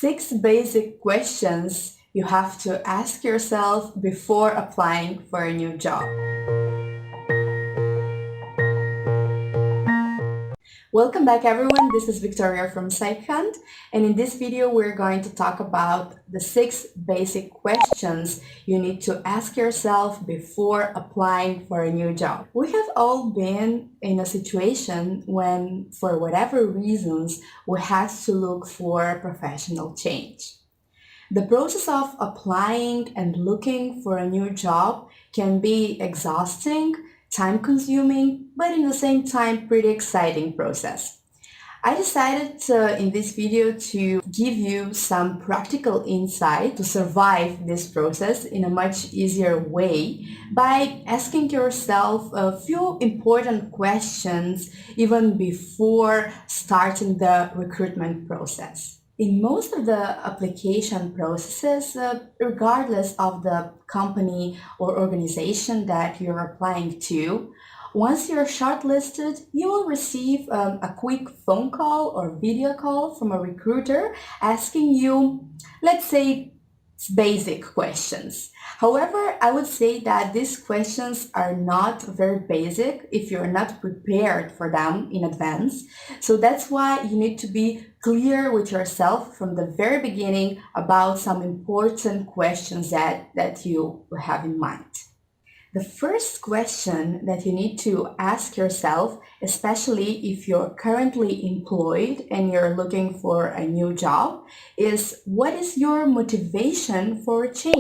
6 basic questions you have to ask yourself before applying for a new job. Welcome back everyone, this is Victoria from PsychHunt, and in this video we're going to talk about the 6 basic questions you need to ask yourself before applying for a new job. We have all been in a situation when, for whatever reasons, we had to look for professional change. The process of applying and looking for a new job can be exhausting, time-consuming, but in the same time pretty exciting process. I decided in this video to give you some practical insight to survive this process in a much easier way by asking yourself a few important questions even before starting the recruitment process. In most of the application processes, regardless of the company or organization that you're applying to, once you're shortlisted, you will receive a quick phone call or video call from a recruiter asking you, let's say, basic questions. However, I would say that these questions are not very basic if you're not prepared for them in advance. So that's why you need to be clear with yourself from the very beginning about some important questions that you have in mind. The first question that you need to ask yourself, especially if you're currently employed and you're looking for a new job, is what is your motivation for change?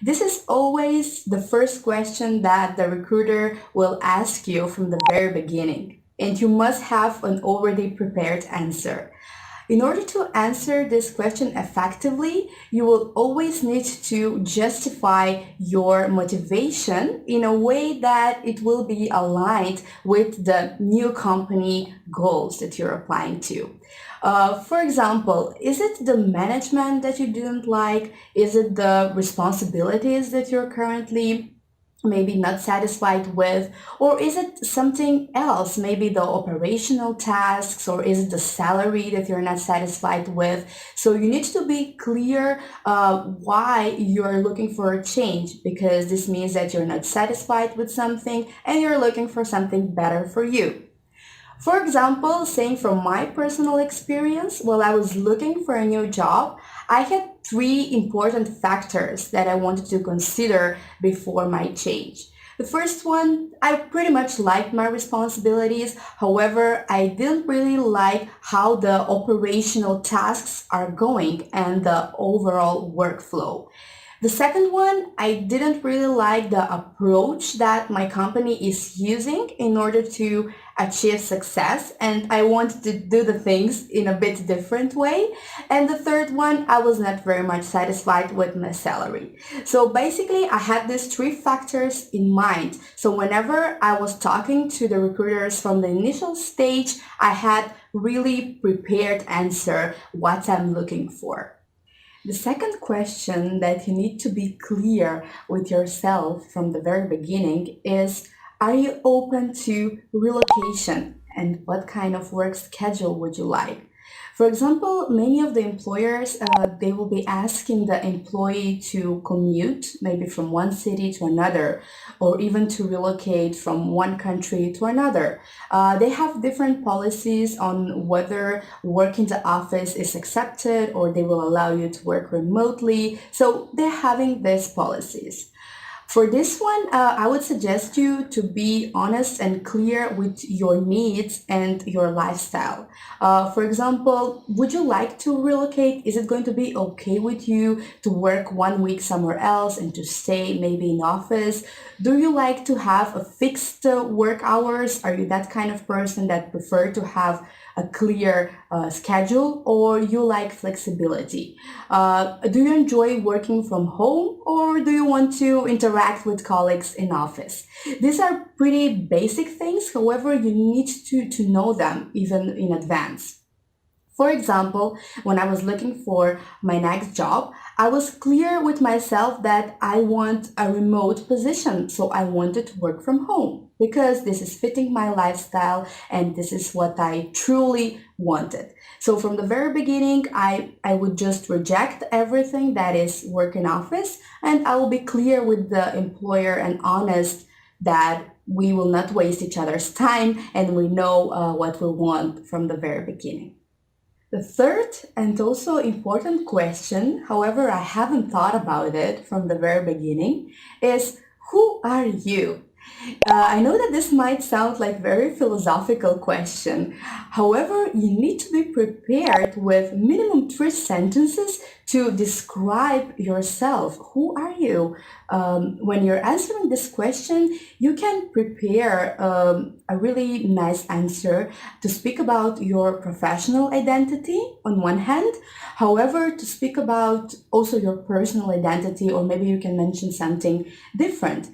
This is always the first question that the recruiter will ask you from the very beginning, and you must have an already prepared answer. In order to answer this question effectively, you will always need to justify your motivation in a way that it will be aligned with the new company goals that you're applying to. For example, is it the management that you didn't like? Is it the responsibilities that you're currently maybe not satisfied with, or is it something else, maybe the operational tasks, or is it the salary that you're not satisfied with? So you need to be clear why you're looking for a change, because this means that you're not satisfied with something and you're looking for something better for you. For example, saying from my personal experience, while I was looking for a new job, I had 3 important factors that I wanted to consider before my change. The first one, I pretty much liked my responsibilities. However, I didn't really like how the operational tasks are going and the overall workflow. The second one, I didn't really like the approach that my company is using in order to achieve success, and I wanted to do the things in a bit different way. And the third one, I was not very much satisfied with my salary. So basically, I had these 3 factors in mind. So whenever I was talking to the recruiters from the initial stage, I had really prepared answer what I'm looking for. The second question that you need to be clear with yourself from the very beginning is, are you open to relocation, and what kind of work schedule would you like? For example, many of the employers, they will be asking the employee to commute maybe from one city to another, or even to relocate from one country to another. They have different policies on whether work in the office is accepted or they will allow you to work remotely. So they're having these policies. For this one, I would suggest you to be honest and clear with your needs and your lifestyle. For example, would you like to relocate? Is it going to be okay with you to work 1 week somewhere else and to stay maybe in office? Do you like to have a fixed work hours? Are you that kind of person that prefer to have a clear schedule, or you like flexibility? Do you enjoy working from home, or do you want to interact with colleagues in office? These are pretty basic things, however, you need to know them even in advance. For example, when I was looking for my next job, I was clear with myself that I want a remote position, so I wanted to work from home. because this is fitting my lifestyle and this is what I truly wanted. So from the very beginning, I would just reject everything that is work in office, and I will be clear with the employer and honest that we will not waste each other's time and we know what we want from the very beginning. The third and also important question, however, I haven't thought about it from the very beginning, is who are you? I know that this might sound like a very philosophical question. However, you need to be prepared with minimum 3 sentences to describe yourself. Who are you? When you're answering this question, you can prepare a really nice answer to speak about your professional identity on one hand. However, to speak about also your personal identity, or maybe you can mention something different.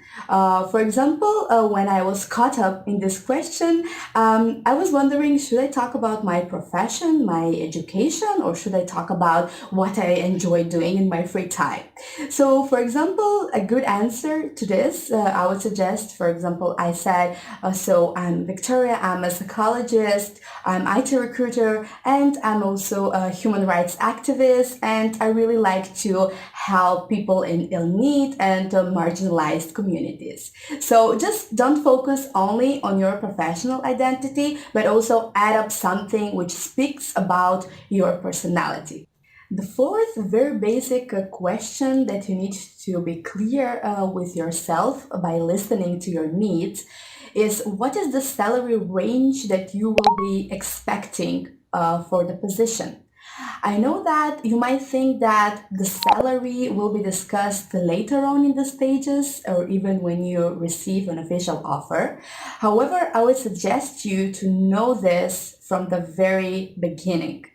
For example, when I was caught up in this question, I was wondering, should I talk about my profession, my education, or should I talk about what I enjoy doing in my free time? So, for example, a good answer to this, I would suggest, for example, I said, so I'm Victoria, I'm a psychologist, I'm IT recruiter, and I'm also a human rights activist, and I really like to help people in ill need and marginalized communities. So just don't focus only on your professional identity, but also add up something which speaks about your personality. The fourth very basic question that you need to be clear with yourself by listening to your needs is, what is the salary range that you will be expecting for the position? I know that you might think that the salary will be discussed later on in the stages or even when you receive an official offer. However, I would suggest you to know this from the very beginning.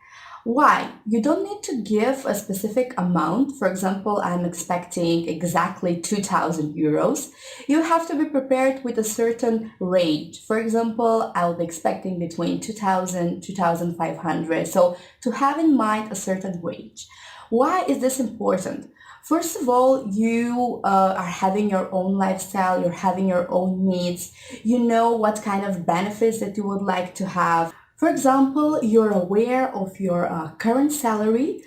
Why? You don't need to give a specific amount. For example, I'm expecting exactly 2,000 euros. You have to be prepared with a certain range. For example, I'll be expecting between 2,000, 2,500. So to have in mind a certain range. Why is this important? First of all, you are having your own lifestyle, you're having your own needs. You know what kind of benefits that you would like to have. For example, you're aware of your current salary,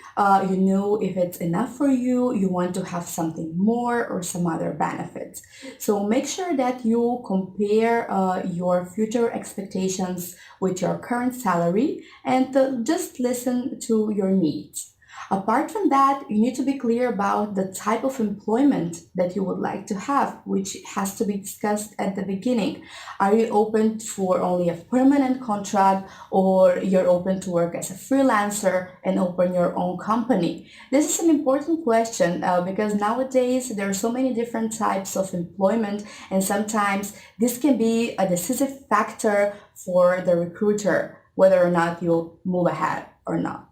you know if it's enough for you, you want to have something more or some other benefits. So make sure that you compare your future expectations with your current salary and just listen to your needs. Apart from that, you need to be clear about the type of employment that you would like to have, which has to be discussed at the beginning. Are you open for only a permanent contract, or you're open to work as a freelancer and open your own company? This is an important question because nowadays there are so many different types of employment, and sometimes this can be a decisive factor for the recruiter, whether or not you'll move ahead or not.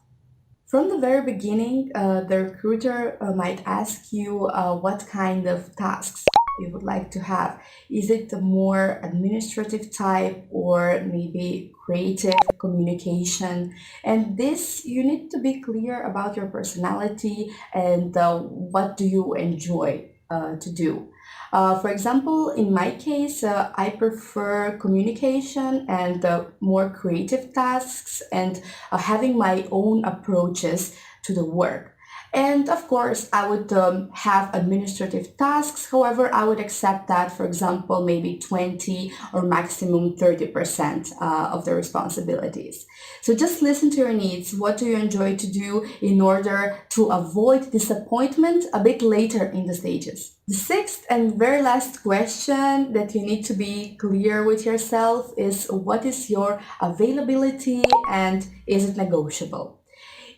From the very beginning, the recruiter might ask you what kind of tasks you would like to have. Is it the more administrative type or maybe creative communication? And this, you need to be clear about your personality and what do you enjoy to do. For example, in my case, I prefer communication and more creative tasks and having my own approaches to the work. And of course, I would have administrative tasks. However, I would accept that, for example, maybe 20 or maximum 30% of the responsibilities. So just listen to your needs. What do you enjoy to do in order to avoid disappointment a bit later in the stages? The sixth and very last question that you need to be clear with yourself is, what is your availability and is it negotiable?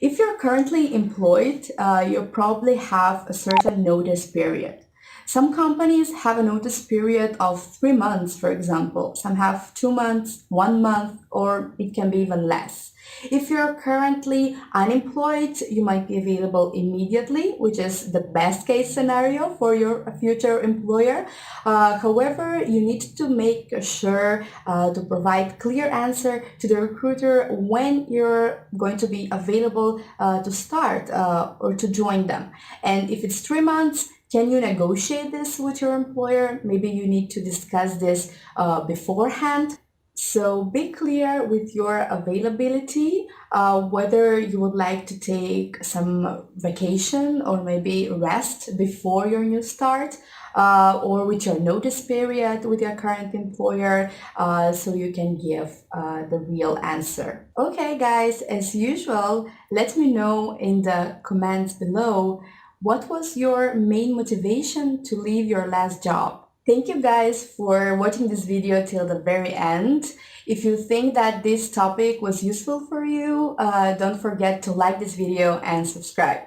If you're currently employed, you probably have a certain notice period. Some companies have a notice period of 3 months, for example. Some have 2 months, 1 month, or it can be even less. If you're currently unemployed, you might be available immediately, which is the best case scenario for your future employer. However, you need to make sure to provide clear answer to the recruiter when you're going to be available to start or to join them. And if it's 3 months, Can you negotiate this with your employer? Maybe you need to discuss this beforehand. So be clear with your availability, whether you would like to take some vacation or maybe rest before your new start, or with your notice period with your current employer, so you can give the real answer. Okay, guys, as usual, let me know in the comments below what was your main motivation to leave your last job. Thank you guys for watching this video till the very end. If you think that this topic was useful for you, don't forget to like this video and subscribe.